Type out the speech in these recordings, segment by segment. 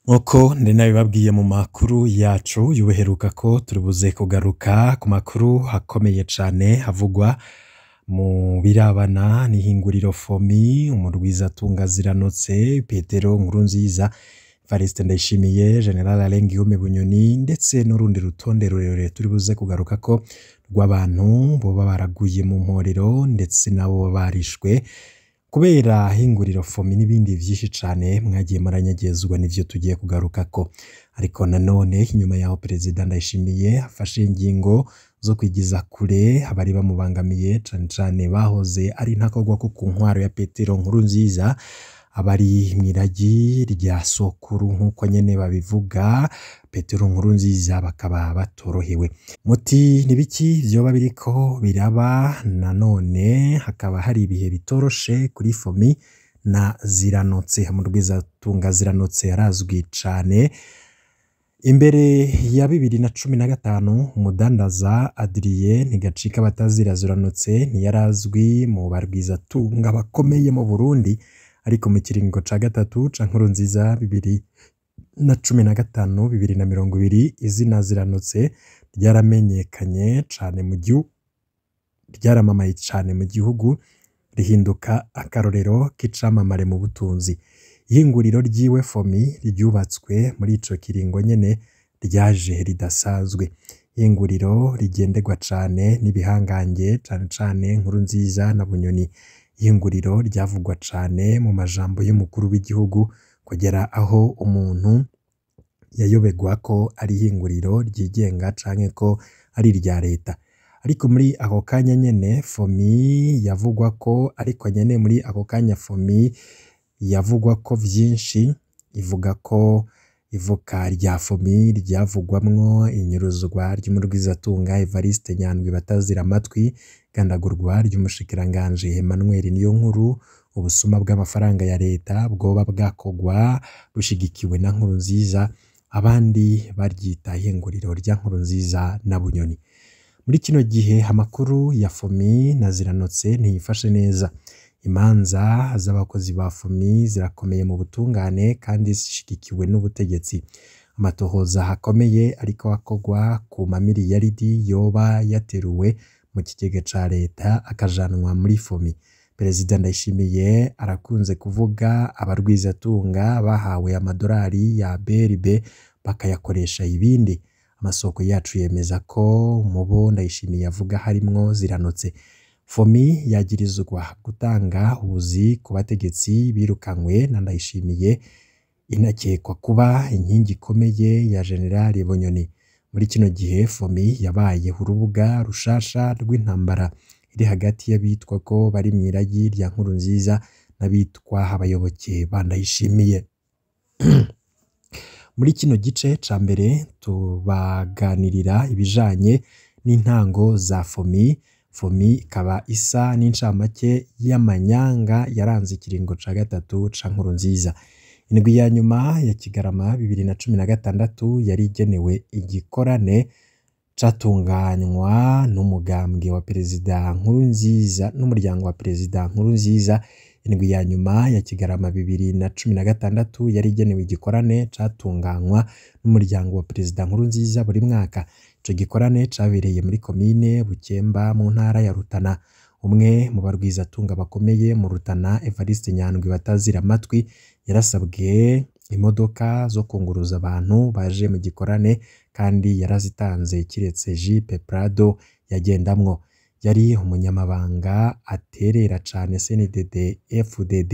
Nkuko ndi nabibabwiye mu makuru yacu y'ubuheruka ko turibuze kugaruka ku makuru akomeye cane havugwa mu birabana n'ihinguriro FOMI, umurwizatunga Ziranotse, Petero Nkurunziza, Evariste Ndayishimiye, General Alain Guillaume Bunyoni ndetse n'urundi rutonde rurerure turibuze kugaruka ko rw'abantu boba baraguye mu mporero ndetse nabo barishwe kubera hinguriro FOMI n'ibindi vyinshi cane mwagiye muranyegezwa nivyo tugiye kugarukako. Ariko nanone inyuma yaho Perezida Ndayishimiye afashe ingingo zo kwigiza kure abari bamubangamiye cane cane bahoze ari ntakogwa ko ku ntwaro ya Petero Nkurunziza, abari mw'iragi rya sokuru nkuko nyene babivuga, Petero Nkurunziza bakaba batorohewe. Muti nibiki vyoba biriko biraba? Nanone hakaba hari ibihe bitoroshe kuri FOMI na Ziranotse. Umurwizatunga Ziranotse yarazwi cane imbere ya 2015. Umudandaza Adrien Ntigacika batazira Ziranotse ntiyarazwi mu barwizatunga bakomeye mu Burundi, ariko mu kiringo ca gatatu ca Nkurunziza 2015-2020 izina Ziranotse ryaramenyekanye cane ryaramamaye cane mu gihugu, rihinduka akarorero k'icamamare mu butunzi. Ihinguriro ryiwe FOMI ryubatswe muri ico kiringo nyene ryaje ridasanzwe. Ihinguriro rigenderwa cane n'ibihangange cane cane Nkurunziza na Bunyoni. Ihinguriro ryavugwa cane mu majambo y'umukuru w'igihugu kugera aho umuntu yayobegwa ko ari ihinguriro ryigenga canke ko ari irya leta. Ariko muri ako kanya nyene FOMI yavugwa ko, ariko nyene muri ako kanya FOMI yavugwa ko vyinshi, ivuga ko ivuka rya FOMI ryavugwamwo inyuruzwa ry'umurwizatunga Evariste Nyandwi batazira amatwi, igandagurwa ry'umushikiranganje Emmanuel Niyonkuru, ubusuma bw'amafaranga ya leta bwoba bwakogwa bushigikiwe na Nkurunziza, abandi baryita ihinguriro rya Nkurunziza na Bunyoni. Muri kino gihe amakuru ya FOMI na Ziranotse ntiyifashe neza. Imanza z'abakozi ba FOMI zirakomeye mu butungane kandi zishigikiwe n'ubutegetsi. Amatohoza hakomeye ariko akogwa ku mamiliyaridi yoba yateruwe mu kigega ca leta akajanwa muri FOMI. Perezida Ndayishimiye arakunze kuvuga abarwizatunga bahawe amadolari ya BRB bakayakoresha ibindi. Amasoko yacu yemeza ko mubo Ndayishimiye avuga harimwo Ziranotse. FOMI yagirizwa gutanga ubuzi ku bategetsi birukanywe na Ndayishimiye, inakekwa kuba inkingi ikomeye ya General Bunyoni. Muri kino gihe FOMI yabaye urubuga rushasha rw'intambara iri hagati y'abitwa ko bari mw'iragi rya Nkurunziza n'abitwa abayoboke ba Ndayishimiye. Muri kino gice ca mbere tubaganirira ibijanye n'intango za FOMI. FOMI ikaba isa n'incamake y'amanyanga yaranze ikiringo ca gatatu ca Nkurunziza. Indwi ya nyuma ya Kigarama 2016 yari igenewe igikorane catunganywa n'umugambwe wa Perezida Nkurunziza n'umuryango wa Perezida Nkurunziza. Indwi ya nyuma ya Kigarama 2016 yari igenewe igikorane catunganywa n'umuryango wa Perezida Nkurunziza buri mwaka. Ico gikorane cabereye muri komine Bukemba mu ntara ya Rutana. Umwe mu barwizatunga bakomeye mu Rutana, Evariste Nyandwi batazira amatwi, yarasabwe imodoka zo kunguruza abantu baje mu gikorane kandi yarazitanze kiretse Jeep Prado yagendamwo. Yari umunyamabanga aterera cane CNDD FDD,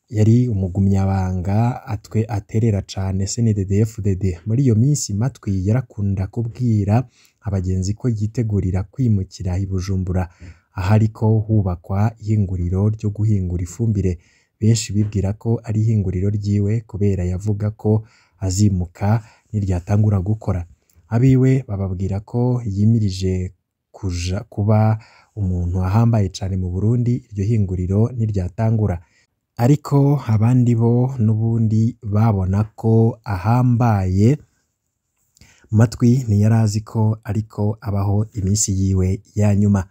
yari umugumyabanga aterera cane CNDD FDD. Muri iyo minsi Matwi yarakunda kubwira abagenzi ko yitegurira kwimukira i Bujumbura, ahariko hubakwa ihinguriro ryo guhingura ifumbire. Benshi bibwira ko ari ihinguriro ryiwe kubera yavuga ko azimuka niryatangura gukora. Abiwe bababwira ko yimirije kuba umuntu ahambaye cane mu Burundi iryo hinguriro niryatangura. Ariko abandi bo n'ubundi babona ko ahambaye. Matwi ntiyarazi ko ariko abaho iminsi yiwe ya nyuma.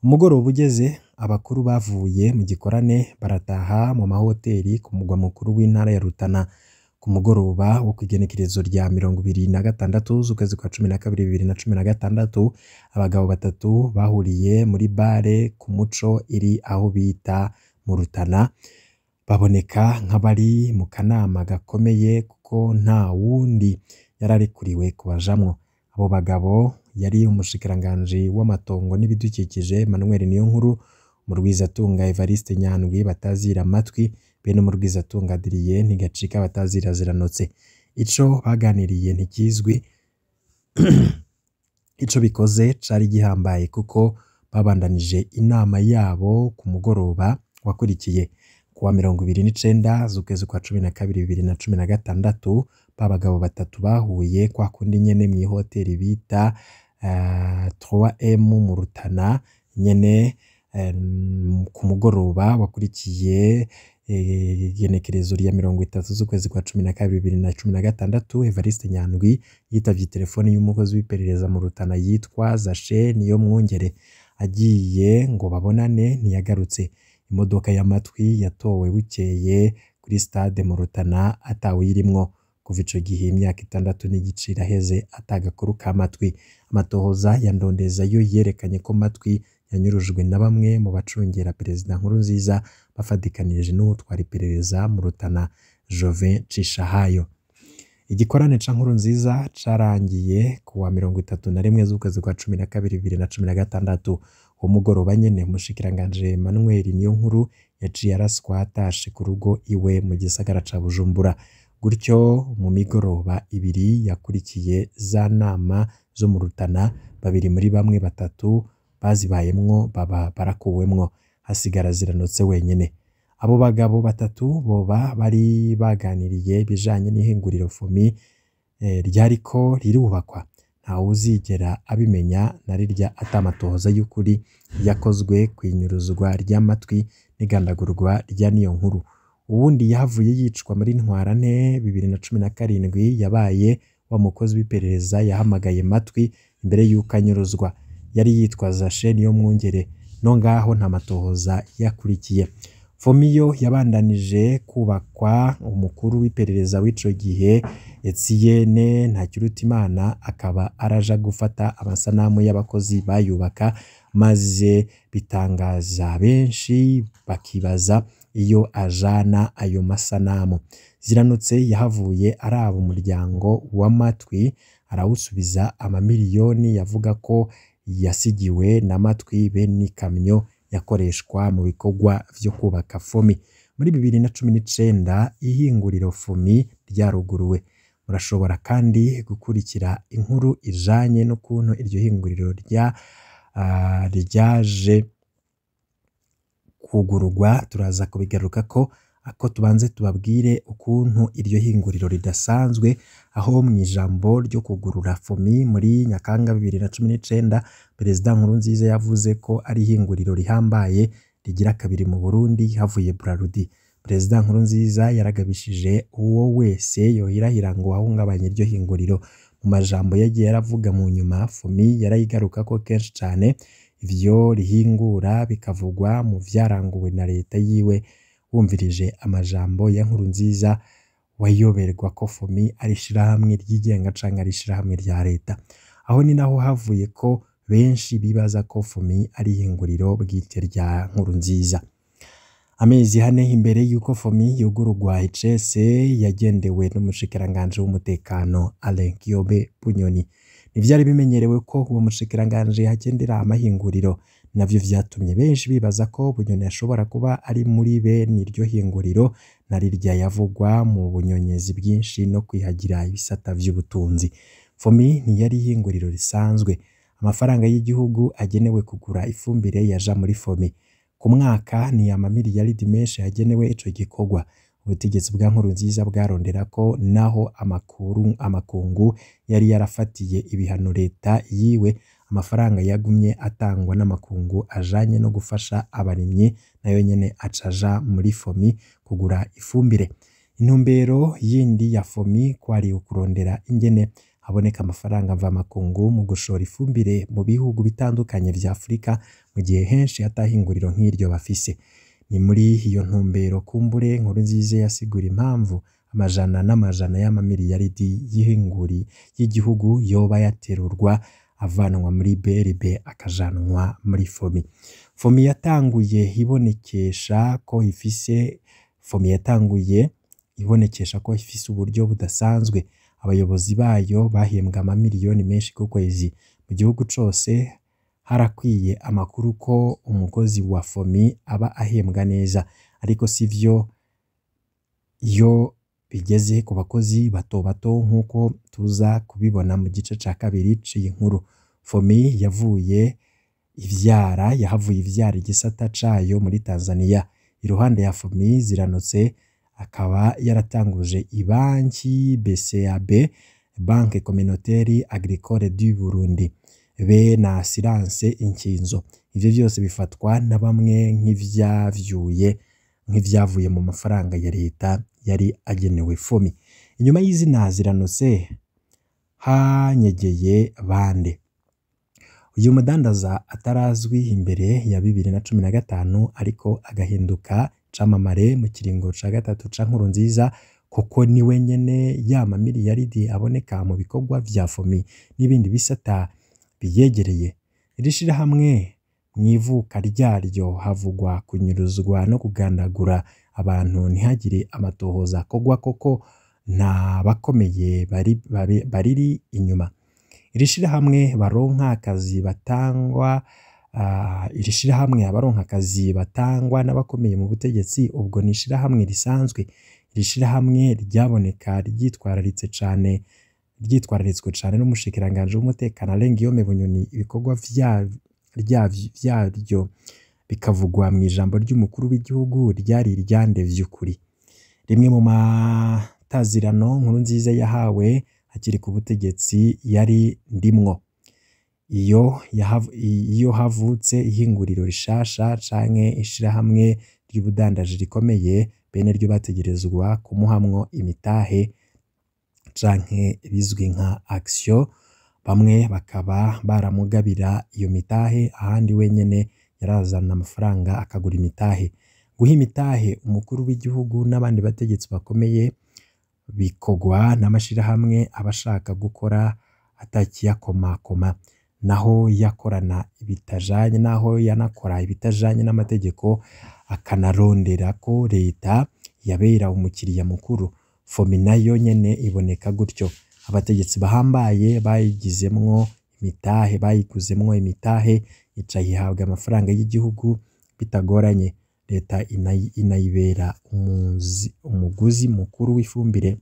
Umugoroba ugeze abakuru bavuye mu gikorane barataha mu mahoteli ku mugwa mukuru w'intara ya Rutana. ku mugoroba wo kw'igenekerezo rya 26 z'ukwezi kwa 12 2016 abagabo batatu bahuriye muri bare ku Muco iri aho bita mu Rutana baboneka nk'abari mu kanama gakomeye kuko nta wundi yararekuriwe kubajamwo. Abo bagabo yari umushikiranganji w'amatongo n'ibidukikije Emmanuel Niyonkuru, Murwizatunga Evariste Nyandwi batazira amatwi be n'Umurwizatunga Adrien Ntigacika batazira ziranotse. Ico baganiriye ntikizwi ico bikoze cari gihambaye kuko babandanije inama yabo ku mugoroba wakurikiye kuwa 29 z'ukwezi kwa 12 2016 babagabo batatu bahuye kwa kundi nyene mu hoteli bita 3M mu Rutana nyene ku mugoroba wakurikiye igenekerezo rya 30 z'ukwezi kwa 12 2016 Evariste Nyandwi yitavye telefone y'umukozi w'iperereza mu Rutana yitwa Zashe Niyomwungere. Agiye ngo babonane ntiyagarutse. Imodoka y'amatwi yatowe bukeye kuri stade mu Rutana atawirimwo. Kuva ico gihe imyaka 6 n'igice iraheze atagakuru k'amatwi. Amatohoza ya Ndondeza yo yerekanye ko matwi yanyurujwe na bamwe mu bacungera Perezida Nkurunziza bafadikanije n'utwara iperereza mu Rutana Jovin Cishahayo. Igikorane ca Nkurunziza carangiye kuwa 31 z'ukwezi kwa 12 2016. Umugoroba nyene umushikiranganje Emmanuel Niyonkuru yaciye araswa atashe ku rugo iwe mu gisagara ca Bujumbura. Gutyo mu migoroba ibiri yakurikiye za nama zo mu Rutana babiri muri bamwe batatu bazibayemwo baba barakuwemwo hasigara ziranotse wenyene. Abo bagabo batatu boba bari baganiriye bijanye n'ihinguriro FOMI ryariko rirubakwa. Nta uzigera abimenya narirya atamatohoza y'ukuri yakozwe kwinyuruzwa ry'amatwi n'igandagurwa rya Niyonkuru. Uwundi yahavuye yicwa muri Ntwarante 2017 yabaye wa mukozi w'iperereza yahamagaye matwi imbere y'uko anyuruzwa. Yari yitwa Zashe Niyomwungere. No ngaho nta matohoza yakurikiye. FOMIyo yabandanije kubakwa. Umukuru w'iperereza w'ico gihe Etienne Ntakirutimana akaba araja gufata amasanamu y'abakozi bayubaka maze bitangaza benshi bakibaza iyo ajana ayo masanamu. Ziranotse yahavuye araba umuryango w'amatwi arawusubiza amamiliyoni yavuga ko yasigiwe n'amatwi be n'ikamyo yakoreshwa mu bikorwa vyo kubaka FOMI. Muri 2019 ihinguriro FOMI ryaruguruwe. Murashobora kandi gukurikira inkuru ijanye n'ukuntu iryo hinguriro ryaje kugururwa. Turaza kubigaruka ko tubanze tubabwire ukuntu iryo hinguriro ridasanzwe, aho mu ijambo ryo kugurura FOMI muri Nyakanga 2019 Perezida Nkurunziza yavuze ko ari hinguriro rihambaye rigira kabiri mu Burundi havuye Braludi. Perezida Nkurunziza yaragabishije uwo wese yohirahira ngo ahungabanye iryo hinguriro. Mu majambo yagiye yaravuga mu nyuma FOMI yarayigaruka ko kenshi cyane ivyo rihingura bikavugwa mu vyaranguwe na leta yiwe. Wumvirije amajambo ya Nkurunziza wayoberwa ko FOMI ari shirahamwe ryigenga canke ari shirahamwe rya leta. Aho ni naho havuye ko benshi bibaza ko FOMI ari hinguriro bwite rya Nkurunziza. Amezi hane imbere yuko FOMI yugururwa icese yagendewe n'umushikiranganje w'umutekano Alain Guillaume Bunyoni. Nivyari bimenyerewe ko uwo mushikiranganje hagendera amahinguriro, navyo vyatumye benshi bibaza ko Bunyoni ashobora kuba ari muri bene iryo hinguriro narirya yavugwa mu bunyonyezi bwinshi no kwihagira ibisata vy'ubutunzi. FOMI ntiyari hinguriro risanzwe. Amafaranga y'igihugu agenewe kugura ifumbire yaja muri FOMI. Ku mwaka ni amamiliyaridi menshi yagenewe ico gikorwa. Ubutegetsi bwa Nkurunziza bwarondera ko naho amakungu yari yarafatiye ibihano leta yiwe, amafaranga yagumye atangwa n'amakungu ajanye no gufasha abarimyi nayo nyene acaja muri FOMI kugura ifumbire. Intumbero yindi ya FOMI kwari ukurondera ingene haboneka amafaranga mva makungu mu gushora ifumbire mu bihugu bitandukanye vya Afrika mu gihe henshi atahinguriro nk'iryo bafise. Ni muri iyo ntumbero kumbure Nkurunziza yasigura impamvu amajana n'amajana y'amamiliyaridi y'ihinguri y'igihugu yoba yaterurwa avanwa muri BRB akajanwa muri FOMI. FOMI yatanguye ibonekesha ko ifise uburyo budasanzwe. Abayobozi bayo bahembwa amamiliyoni menshi ku kwezi. Mu gihugu cose harakwiye amakuru ko umukozi wa FOMI aba ahembwa neza, ariko sivyo iyo bigeze ku bakozi bato bato nk'uko tuza kubibona mu gice ca kabiri c'iyi nkuru. FOMI yahavuye ivyara igisata cayo muri Tanzania. Iruhande ya FOMI Ziranotse akaba yaratanguje ibanki BCAB, Banque Communautaire Agricole du Burundi, be na Assurance Inkinzo. Ivyo byose bifatwa na bamwe nk'ivyavuye mu mafaranga ya leta yari agenewe FOMI. Inyuma y'izina Ziranotse hanyegeye bande? Uyu mudandaza atarazwi imbere ya 2015 ariko agahinduka camamare mu kiringo ca gatatu ca Nkurunziza, kuko ni wenyene yama miliyaridi aboneka mu bikorwa vya FOMI n'ibindi bisata biyegereye. Irishira hamwe mwivuka ryaryo havugwa kunyuruzwa no kugandagura abantu, ntihagire amatohoza kogwa koko nta bakomeye bariri inyuma. Irishira hamwe abaronka akazi batangwa n'abakomeye mu butegetsi, ubwo nishira hamwe risanzwe. Irishira hamwe ryaboneka ryitwararitswe cane n'umushikiranganje w'umutekano Guillaume Bunyoni. Ibikorwa vyaryo bikavugwa mu ijambo ry'umukuru w'igihugu ryari iryande vy'ukuri. Rimwe mu matazirano Nkurunziza yahawe akiri ku butegetsi yari ndimwo. Iyo havutse ihinguriro rishasha canke ishirahamwe ry'ubudandaji rikomeye, bene ryo bategerezwa kumuhamwo imitahe canke bizwi nka action. Bamwe bakaba baramugabira iyo mitahe, ahandi wenyene yarazana amafaranga akagura imitahe. Guha imitahe umukuru w'igihugu n'abandi bategetsi bakomeye bikogwa n'amashirahamwe abashaka gukora atakiyakomakoma, naho yanakora ibitajanye n'amategeko, akanarondera ko leta yabera umukiriya mukuru. FOMI nayo nyene iboneka gutyo. Abategetsi bahambaye bayiguzemwo imitahe ica yihabwa amafaranga y'igihugu bitagoranye. Leta inayibera umuguzi mukuru w'ifumbire.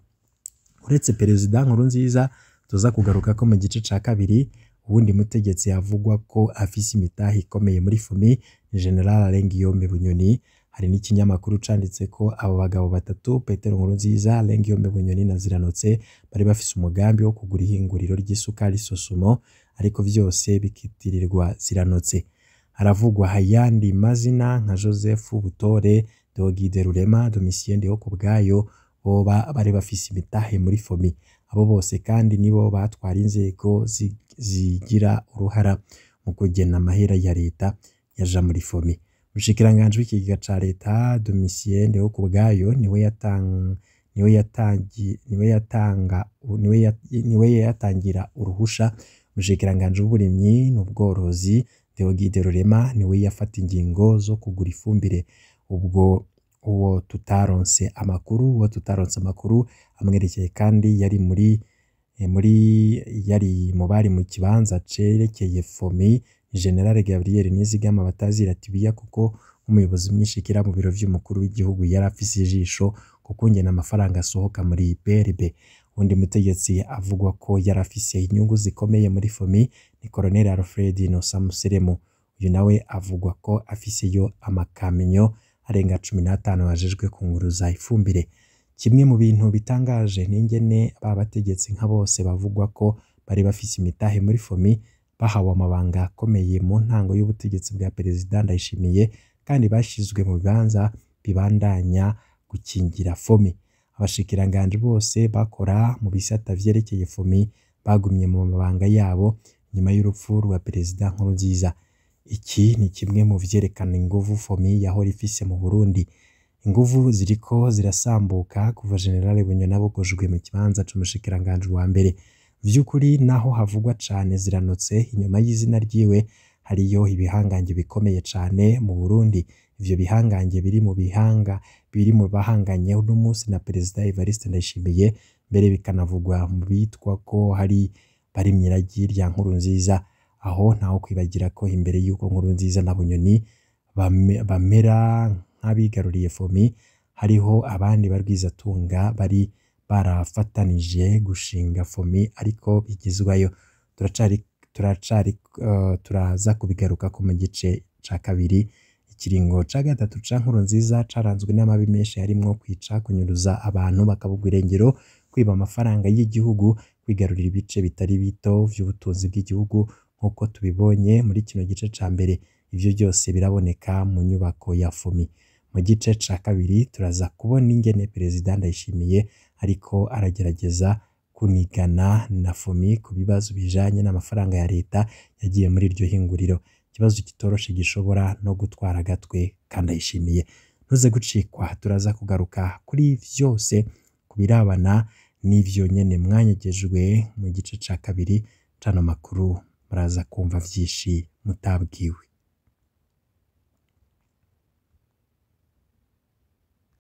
Uretse Perezida Nkurunziza tuza kugaruka ko mu gice ca kabiri, uwundi mutegetsi yavugwa ko afise imitahe ikomeye muri FOMI ni General Guillaume Bunyoni. Hari n'ikinyamakuru canditse ko abo bagabo batatu, Petero Nkurunziza, Guillaume Bunyoni na Ziranotse, bari bafise umugambi wo kugura ihinguriro ry'isukari Sosumo, ariko vyose bikitirirwa Ziranotse. Haravugwa hayandi mazina nka Joseph Butore, Deogide Rurema, Domitien Ndihokubwayo, boba bari bafise imitahe muri FOMI. Abo bose kandi nibo batwara inzego zigira uruhara mu kugena amahera ya leta yaja muri FOMI. Umushikiranganje w'ikigega ca leta Domitien Ndihokubwayo niwe yatangira uruhusha. Umushikiranganje w'uburimyi n'ubworozi Deogide Rurema niwe yafata ingingo zo kugura ifumbire. Ubwo uwo tutaronse amakuru amwerekeye kandi yari mu bari mu kibanza cerekeye FOMI, General Gabriel Nizigama batazira tibiya, kuko umuyobozi mwishikira mu biro vy'umukuru w'igihugu yari afise ijisho kuko ngena amafaranga asohoka muri BRB. Undi mutegetsi avugwa ko yari afise inyungu zikomeye muri FOMI ni Colonel Alfred Nosamuseremu. Uyu nawe avugwa ko afiseyo amakamyo arenga 15 wajejwe kunguruza ifumbire. Kimwe mu bintu bitangaje n'ingene babategetsi nka bose bavugwa ko bari bafise imitahe muri FOMI bahawe amabanga akomeye mu ntango y'ubutegetsi bwa Perezida Ndayishimiye, kandi bashizwe mu bibanza bibandanya gukingira FOMI. Abashikiranganje bose bakora mu bisata vyerekeye FOMI bagumye mu mabanga yabo nyuma y'urupfu rwa Perezida Nkurunziza. Iki ni kimwe mu vyerekana inguvu FOMI yahora ifise mu Burundi. inguvu ziriko zirasambuka kuva General Bunyoni abogojwe mu kibanza c'umushikiranganji wa mbere. Vy'ukuri naho havugwa cane Ziranotse, inyuma y'izina ryiwe hariyo ibihangange bikomeye cane mu Burundi. Ivyo bihangange biri mu bahanganye uno munsi na Perezida Evariste Ndayishimiye, mbere bikanavugwa mu bitwa ko bari mw'iragi rya Nkurunziza. Aho ntaho kwibagira ko imbere y'uko Nkurunziza na Bunyoni bamera nk'abigaruriye FOMI, hariho abandi barwizatunga bari barafatanije gushinga FOMI ariko bigizwayo. Turaza kubigaruka ko mu gice ca kabiri. Ikiringo ca gatatu ca Nkurunziza caranzwe n'amabi menshi harimwo kwica, kunyuruza abantu bakabugwa irengero, kwiba amafaranga y'igihugu, kwigarurira ibice bitari bito vy'ubutunzi bw'igihugu nk'uko tubibonye muri kino gice ca mbere. Ivyo byose biraboneka mu nyubako ya FOMI. Mu gice ca kabiri turaza kubona ingene Perezida Ndayishimiye ariko aragerageza kunigana na FOMI ku bibazo bijanye n'amafaranga ya leta yagiye muri iryo hinguriro. Ikibazo kitoroshe gishobora no gutwara agatwe kandi Ndayishimiye. Ntuze gucikwa, turaza kugaruka kuri vyose kubirabana n'ivyo nyene mwanyegejwe mu gice ca kabiri cano makuru. Muraza kumva vyinshi mutabwiwe.